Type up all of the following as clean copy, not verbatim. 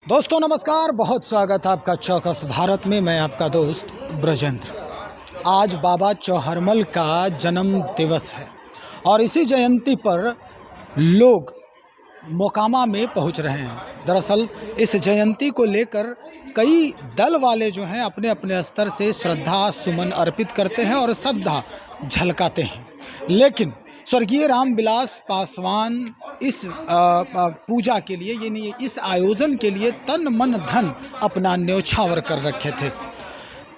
दोस्तों नमस्कार, बहुत स्वागत है आपका चौकस भारत में। मैं आपका दोस्त ब्रजेंद्र। आज बाबा चौहरमल का जन्म दिवस है और इसी जयंती पर लोग मोकामा में पहुंच रहे हैं। दरअसल इस जयंती को लेकर कई दल वाले जो हैं अपने अपने स्तर से श्रद्धा सुमन अर्पित करते हैं और श्रद्धा झलकाते हैं, लेकिन स्वर्गीय रामविलास पासवान इस पूजा के लिए यानी इस आयोजन के लिए तन मन धन अपना न्योछावर कर रखे थे।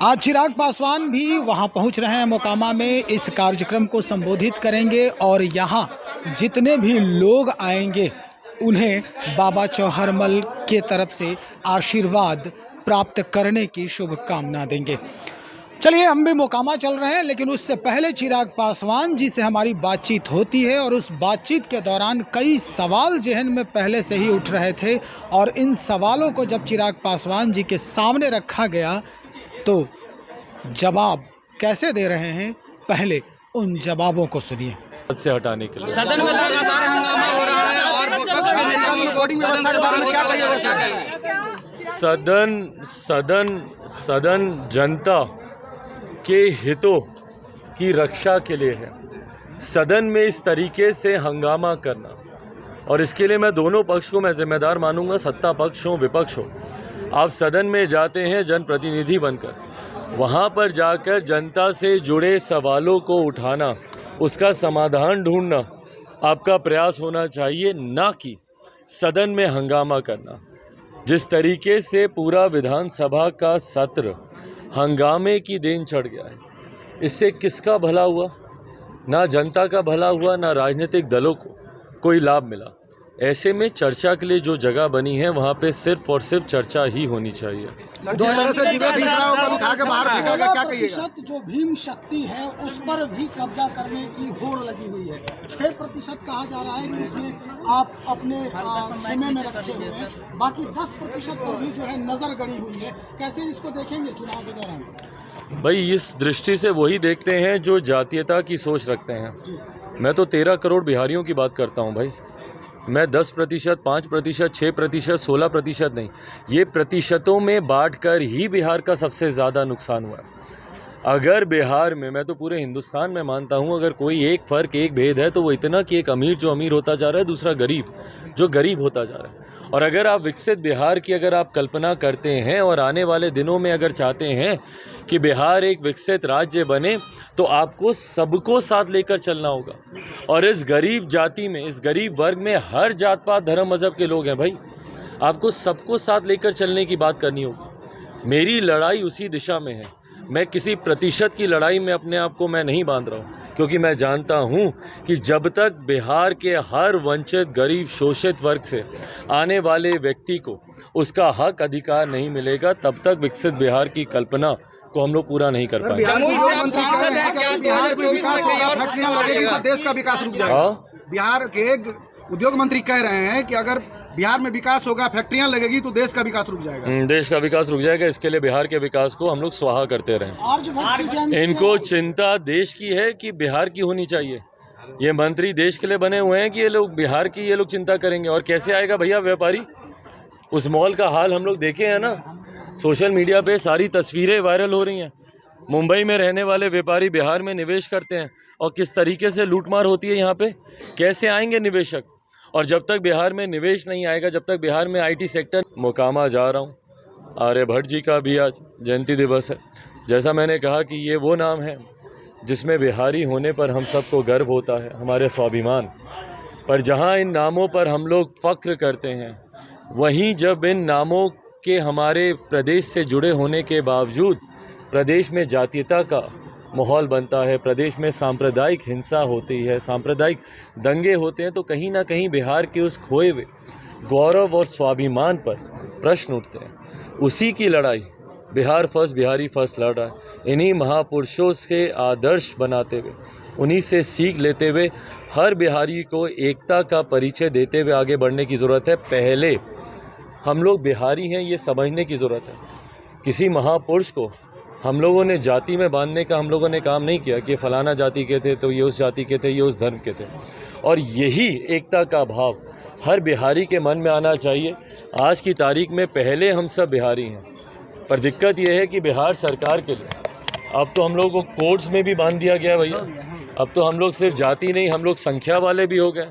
आज चिराग पासवान भी वहां पहुंच रहे हैं मोकामा में, इस कार्यक्रम को संबोधित करेंगे और यहां जितने भी लोग आएंगे उन्हें बाबा चौहरमल के तरफ से आशीर्वाद प्राप्त करने की शुभकामना देंगे। चलिए हम भी मोकामा चल रहे हैं, लेकिन उससे पहले चिराग पासवान जी से हमारी बातचीत होती है और उस बातचीत के दौरान कई सवाल जहन में पहले से ही उठ रहे थे और इन सवालों को जब चिराग पासवान जी के सामने रखा गया तो जवाब कैसे दे रहे हैं, पहले उन जवाबों को सुनिए। से हटाने के लिए सदन में लगातार हंगामा हो रहा है और विपक्ष के नेता रिकॉर्डिंग व्यवस्था के बारे में क्या कहिएगा सदन जनता के हितों की रक्षा के लिए है। सदन में इस तरीके से हंगामा करना, और इसके लिए मैं दोनों पक्ष को मैं जिम्मेदार मानूंगा, सत्ता पक्ष हो विपक्ष हो। आप सदन में जाते हैं जनप्रतिनिधि बनकर, वहाँ पर जाकर जनता से जुड़े सवालों को उठाना, उसका समाधान ढूंढना आपका प्रयास होना चाहिए, ना कि सदन में हंगामा करना। जिस तरीके से पूरा विधानसभा का सत्र हंगामे की देन चढ़ गया है, इससे किसका भला हुआ? ना जनता का भला हुआ, ना राजनीतिक दलों को कोई लाभ मिला। ऐसे में चर्चा के लिए जो जगह बनी है वहाँ पे सिर्फ और सिर्फ चर्चा ही होनी चाहिए। जो भीम शक्ति है उस पर भी कब्जा करने की होड़ लगी हुई है। 6% कहा जा रहा है कि उसमें आप अपने खेमे में रखे हुए हैं, बाकी 10% पर भी जो है नजर गड़ी हुई है। कैसे इसको देखेंगे चुनाव के दौरान? भाई इस दृष्टि से वही देखते हैं जो जातीयता की सोच रखते हैं। मैं तो 13 करोड़ बिहारियों की बात करता हूँ भाई। मैं 10%, 5%, 6%, 16% नहीं, ये प्रतिशतों में बांटकर ही बिहार का सबसे ज़्यादा नुकसान हुआ है। अगर बिहार में, मैं तो पूरे हिंदुस्तान में मानता हूँ, अगर कोई एक फ़र्क एक भेद है तो वो इतना कि एक अमीर जो अमीर होता जा रहा है, दूसरा गरीब जो गरीब होता जा रहा है। और अगर आप विकसित बिहार की अगर आप कल्पना करते हैं और आने वाले दिनों में अगर चाहते हैं कि बिहार एक विकसित राज्य बने, तो आपको सबको साथ लेकर चलना होगा। और इस गरीब जाति में, इस गरीब वर्ग में हर जात पात धर्म मज़हब के लोग हैं भाई। आपको सबको साथ लेकर चलने की बात करनी होगी। मेरी लड़ाई उसी दिशा में है। मैं किसी प्रतिशत की लड़ाई में अपने आप को मैं नहीं बांध रहा हूँ, क्योंकि मैं जानता हूँ कि जब तक बिहार के हर वंचित गरीब शोषित वर्ग से आने वाले व्यक्ति को उसका हक अधिकार नहीं मिलेगा, तब तक विकसित बिहार की कल्पना को हम लोग पूरा नहीं कर पाएंगे। देश का विकास रुक जाएगा। बिहार के उद्योग मंत्री कह रहे हैं कि अगर बिहार में विकास होगा, फैक्ट्रियां लगेगी, तो देश का विकास रुक जाएगा। देश का विकास रुक जाएगा। इसके लिए बिहार के विकास को हम लोग स्वाहा करते रहें। इनको चिंता देश की है कि बिहार की होनी चाहिए। ये मंत्री देश के लिए बने हुए हैं कि ये लोग बिहार की ये लोग चिंता करेंगे। और कैसे आएगा भैया व्यापारी? उस मॉल का हाल हम लोग देखे हैं ना, सोशल मीडिया पे सारी तस्वीरें वायरल हो रही हैं। मुंबई में रहने वाले व्यापारी बिहार में निवेश करते हैं और किस तरीके से लूटमार होती है यहाँ पे। कैसे आएंगे निवेशक? और जब तक बिहार में निवेश नहीं आएगा, जब तक बिहार में IT सेक्टर। मोकामा जा रहा हूँ, आर्यभट्ट जी का भी आज जयंती दिवस है। जैसा मैंने कहा कि ये वो नाम है जिसमें बिहारी होने पर हम सबको गर्व होता है, हमारे स्वाभिमान पर। जहाँ इन नामों पर हम लोग फ़ख्र करते हैं, वहीं जब इन नामों के हमारे प्रदेश से जुड़े होने के बावजूद प्रदेश में जातीयता का माहौल बनता है, प्रदेश में सांप्रदायिक हिंसा होती है, सांप्रदायिक दंगे होते हैं, तो कहीं ना कहीं बिहार के उस खोए हुए गौरव और स्वाभिमान पर प्रश्न उठते हैं। उसी की लड़ाई बिहार फर्स्ट, बिहारी फर्स्ट लड़ रहा है। इन्हीं महापुरुषों के आदर्श बनाते हुए, उन्हीं से सीख लेते हुए हर बिहारी को एकता का परिचय देते हुए आगे बढ़ने की ज़रूरत है। पहले हम लोग बिहारी हैं ये समझने की ज़रूरत है। किसी महापुरुष को हम लोगों ने जाति में बांधने का हम लोगों ने काम नहीं किया कि फलाना जाति के थे तो ये उस जाति के थे, ये उस धर्म के थे। और यही एकता का भाव हर बिहारी के मन में आना चाहिए। आज की तारीख में पहले हम सब बिहारी हैं, पर दिक्कत यह है कि बिहार सरकार के लिए अब तो हम लोग को कोर्ट्स में भी बांध दिया गया है भैया। अब तो हम लोग सिर्फ जाति नहीं, हम लोग संख्या वाले भी हो गए।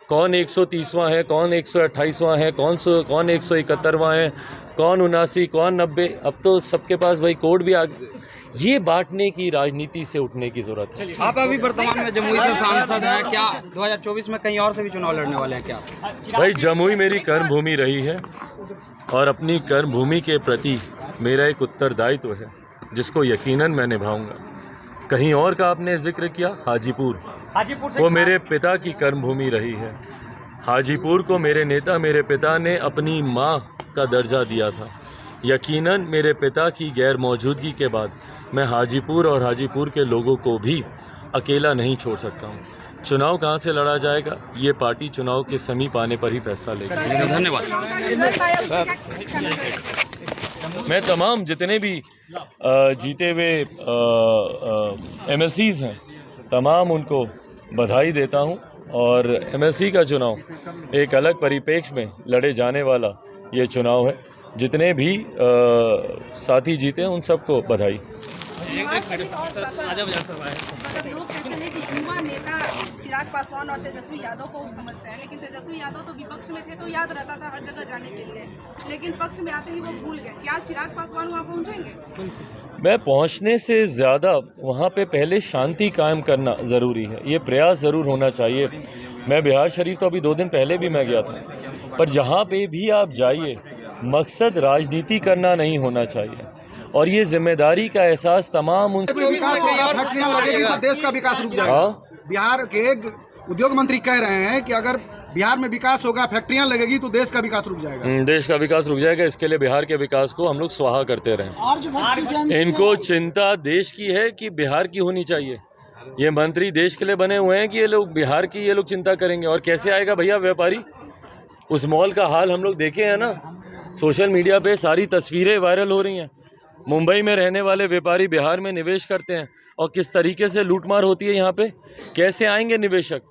कौन 130वां है, कौन 128वां है, कौन 171वां है, कौन 79, कौन 90। अब तो सबके पास भाई कोड भी आ गए। ये बांटने की राजनीति से उठने की जरूरत है। आप अभी वर्तमान में जमुई से सांसद हैं, क्या 2024 में कहीं और से भी चुनाव लड़ने वाले हैं क्या? भाई जमुई मेरी कर्म भूमि रही है और अपनी कर्म भूमि के प्रति मेरा एक उत्तरदायित्व है जिसको यकीनन मैं निभाऊंगा। कहीं और का आपने जिक्र किया, हाजीपुर वो मेरे पिता की कर्म भूमि रही है। हाजीपुर को मेरे नेता, मेरे पिता ने अपनी माँ का दर्जा दिया था। यकीनन मेरे पिता की गैर मौजूदगी के बाद मैं हाजीपुर और हाजीपुर के लोगों को भी अकेला नहीं छोड़ सकता हूँ। चुनाव कहाँ से लड़ा जाएगा ये पार्टी चुनाव के समीप आने पर ही फैसला लेगी। धन्यवाद। मैं तमाम जितने भी जीते हुए MLCs हैं तमाम उनको बधाई देता हूं और MLC का चुनाव एक अलग परिप्रेक्ष्य में लड़े जाने वाला ये चुनाव है। जितने भी साथी जीते हैं उन सबको बधाई। लोग कहते हैं कि युवा नेता चिराग पासवान और तेजस्वी यादव को समझते हैं, लेकिन तेजस्वी यादव तो विपक्ष में थे तो याद रहता था हर जगह जाने के लिए, लेकिन पक्ष में आते ही वो भूल गए। क्या चिराग पासवान वहाँ पहुँचेंगे? मैं पहुंचने से ज़्यादा वहाँ पे पहले शांति कायम करना ज़रूरी है। ये प्रयास ज़रूर होना चाहिए। मैं बिहार शरीफ तो अभी 2 दिन पहले भी मैं गया था, पर जहाँ पे भी आप जाइए मकसद राजनीति करना नहीं होना चाहिए और ये जिम्मेदारी का एहसास तमाम उन विकास होगा, फैक्ट्रियां लगेगी तो देश का विकास रुक जाएगा। बिहार के उद्योग मंत्री कह रहे हैं कि अगर बिहार में विकास होगा, फैक्ट्रियां लगेगी तो देश का विकास रुक जाएगा। देश का विकास रुक जाएगा। इसके लिए बिहार के विकास को हम लोग स्वाहा करते रहें। इनको चिंता देश की है कि बिहार की होनी चाहिए। ये मंत्री देश के लिए बने हुए हैं कि ये लोग बिहार की ये लोग चिंता करेंगे। और कैसे आएगा भैया व्यापारी? उस मॉल का हाल हम लोग देखे हैं ना, सोशल मीडिया पे सारी तस्वीरें वायरल हो रही हैं। मुंबई में रहने वाले व्यापारी बिहार में निवेश करते हैं और किस तरीके से लूटमार होती है यहाँ पे। कैसे आएंगे निवेशक?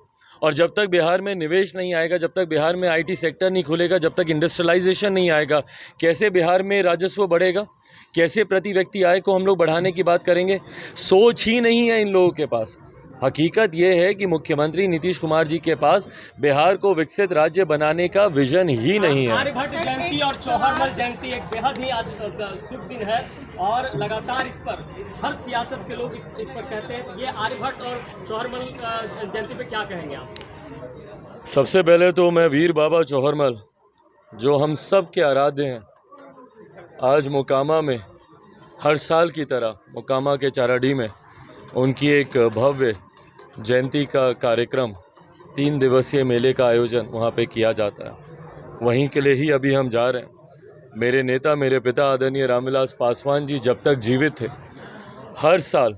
और जब तक बिहार में निवेश नहीं आएगा, जब तक बिहार में IT सेक्टर नहीं खुलेगा, जब तक इंडस्ट्रियलाइजेशन नहीं आएगा, कैसे बिहार में राजस्व बढ़ेगा? कैसे प्रति व्यक्ति आय को हम लोग बढ़ाने की बात करेंगे? सोच ही नहीं है इन लोगों के पास। हकीकत ये है कि मुख्यमंत्री नीतीश कुमार जी के पास बिहार को विकसित राज्य बनाने का विजन ही नहीं है। आर्यभट्ट जयंती और चौहरमल जयंती एक बेहद ही आज शुभ दिन है और लगातार इस पर हर सियासत के लोग इस पर कहते हैं। ये आर्यभट्ट और चौहरमल जयंती पे क्या कहेंगे आप? सबसे पहले तो मैं वीर बाबा चौहरमल जो हम सब के आराध्य हैं, आज मोकामा में हर साल की तरह मोकामा के चाराडी में उनकी एक भव्य जयंती का कार्यक्रम 3 दिवसीय मेले का आयोजन वहाँ पे किया जाता है। वहीं के लिए ही अभी हम जा रहे हैं। मेरे नेता, मेरे पिता आदरणीय रामविलास पासवान जी जब तक जीवित थे हर साल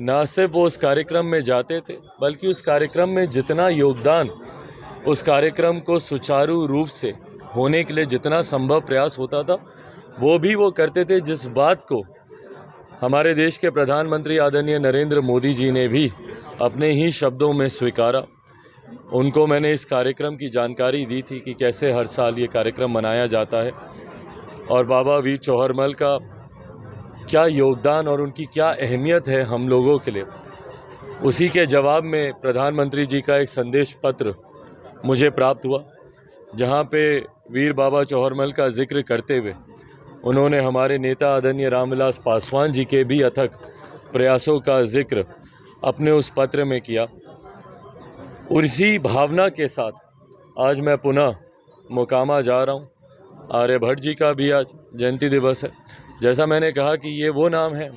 ना सिर्फ वो उस कार्यक्रम में जाते थे, बल्कि उस कार्यक्रम में जितना योगदान, उस कार्यक्रम को सुचारू रूप से होने के लिए जितना संभव प्रयास होता था वो भी वो करते थे, जिस बात को हमारे देश के प्रधानमंत्री आदरणीय नरेंद्र मोदी जी ने भी अपने ही शब्दों में स्वीकारा। उनको मैंने इस कार्यक्रम की जानकारी दी थी कि कैसे हर साल ये कार्यक्रम मनाया जाता है और बाबा वीर चौहरमल का क्या योगदान और उनकी क्या अहमियत है हम लोगों के लिए। उसी के जवाब में प्रधानमंत्री जी का एक संदेश पत्र मुझे प्राप्त हुआ, जहाँ पे वीर बाबा चौहरमल का जिक्र करते हुए उन्होंने हमारे नेता आदरणीय रामविलास पासवान जी के भी अथक प्रयासों का जिक्र अपने उस पत्र में किया। उसी भावना के साथ आज मैं पुनः मोकामा जा रहा हूँ। आर्यभट्ट जी का भी आज जयंती दिवस है। जैसा मैंने कहा कि ये वो नाम है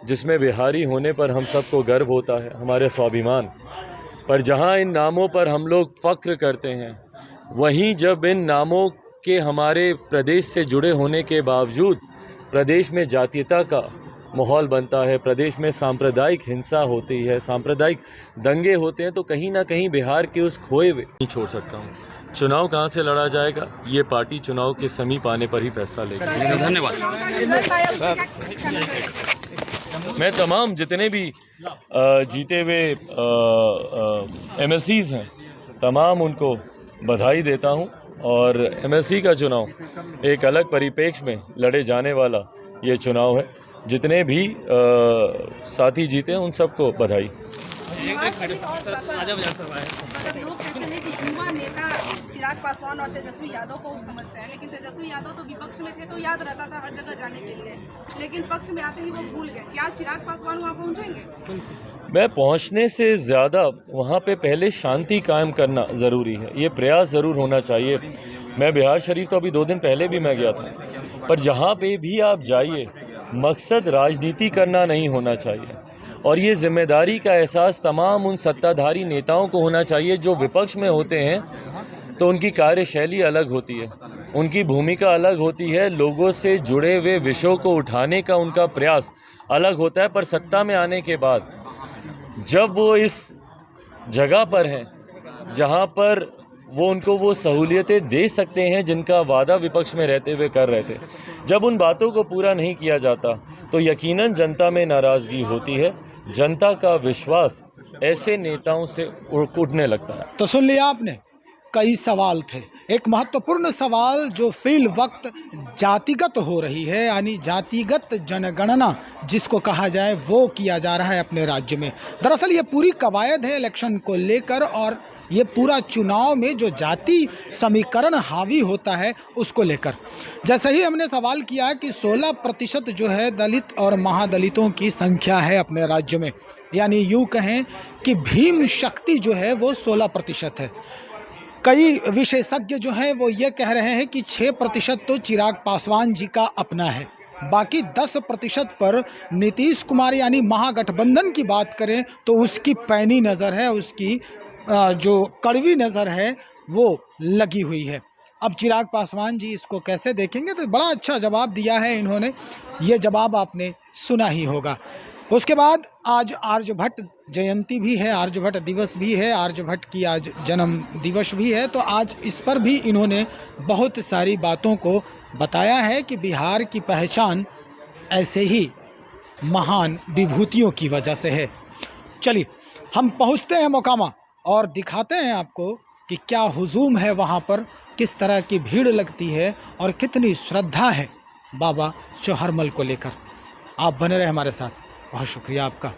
जिसमें बिहारी होने पर हम सबको गर्व होता है, हमारे स्वाभिमान पर। जहाँ इन नामों पर हम लोग फ़ख्र करते हैं, वहीं जब इन नामों के हमारे प्रदेश से जुड़े होने के बावजूद प्रदेश में जातीयता का माहौल बनता है, प्रदेश में सांप्रदायिक हिंसा होती है, सांप्रदायिक दंगे होते हैं, तो कहीं ना कहीं बिहार के उस खोए हुए नहीं छोड़ सकता हूँ। चुनाव कहाँ से लड़ा जाएगा ये पार्टी चुनाव के समीप आने पर ही फैसला लेगी। धन्यवाद। मैं तमाम जितने भी जीते हुए MLCs हैं तमाम उनको बधाई देता हूँ और एमएलसी का चुनाव एक अलग परिप्रेक्ष्य में लड़े जाने वाला ये चुनाव है। जितने भी साथी जीते हैं उन सबको बधाई। मतलब लोग कहते हैं कि युवा नेता चिराग पासवान और तेजस्वी यादव को समझते हैं, लेकिन तेजस्वी यादव तो विपक्ष में थे तो याद रहता था हर जगह जाने के लिए, लेकिन पक्ष में आते ही वो भूल गए। क्या चिराग पासवान वहाँ पहुँचेंगे? मैं पहुंचने से ज़्यादा वहाँ पे पहले शांति कायम करना ज़रूरी है, ये प्रयास ज़रूर होना चाहिए। मैं बिहार शरीफ तो अभी 2 दिन पहले भी मैं गया था, पर जहाँ पे भी आप जाइए मकसद राजनीति करना नहीं होना चाहिए, और ये जिम्मेदारी का एहसास तमाम उन सत्ताधारी नेताओं को होना चाहिए जो विपक्ष में होते हैं। तो उनकी कार्यशैली अलग होती है, उनकी भूमिका अलग होती है, लोगों से जुड़े हुए विषयों को उठाने का उनका प्रयास अलग होता है। पर सत्ता में आने के बाद जब वो इस जगह पर हैं जहाँ पर वो उनको वो सहूलियतें दे सकते हैं जिनका वादा विपक्ष में रहते हुए कर रहे थे, जब उन बातों को पूरा नहीं किया जाता तो यकीनन जनता में नाराज़गी होती है, जनता का विश्वास ऐसे नेताओं से उठने लगता है। तो सुन लिया आपने, कई सवाल थे। एक महत्वपूर्ण सवाल जो फिल वक्त जातिगत हो रही है, यानी जातिगत जनगणना जिसको कहा जाए, वो किया जा रहा है अपने राज्य में। दरअसल ये पूरी कवायद है इलेक्शन को लेकर, और ये पूरा चुनाव में जो जाति समीकरण हावी होता है उसको लेकर। जैसे ही हमने सवाल किया कि 16% जो है दलित और महादलितों की संख्या है अपने राज्य में, यानी यूँ कहें कि भीम शक्ति जो है वो 16% है। कई विशेषज्ञ जो हैं वो ये कह रहे हैं कि 6% तो चिराग पासवान जी का अपना है, बाकी 10% पर नीतीश कुमार यानी महागठबंधन की बात करें तो उसकी पैनी नज़र है, उसकी जो कड़वी नज़र है वो लगी हुई है। अब चिराग पासवान जी इसको कैसे देखेंगे, तो बड़ा अच्छा जवाब दिया है इन्होंने, ये जवाब आपने सुना ही होगा। उसके बाद आज आर्यभट्ट जयंती भी है, आर्यभट्ट दिवस भी है, आर्यभट्ट की आज जन्म दिवस भी है, तो आज इस पर भी इन्होंने बहुत सारी बातों को बताया है कि बिहार की पहचान ऐसे ही महान विभूतियों की वजह से है। चलिए हम पहुंचते हैं मोकामा और दिखाते हैं आपको कि क्या हुजूम है वहाँ पर, किस तरह की भीड़ लगती है और कितनी श्रद्धा है बाबा चौहरमल को लेकर। आप बने रहे हमारे साथ, बहुत शुक्रिया आपका।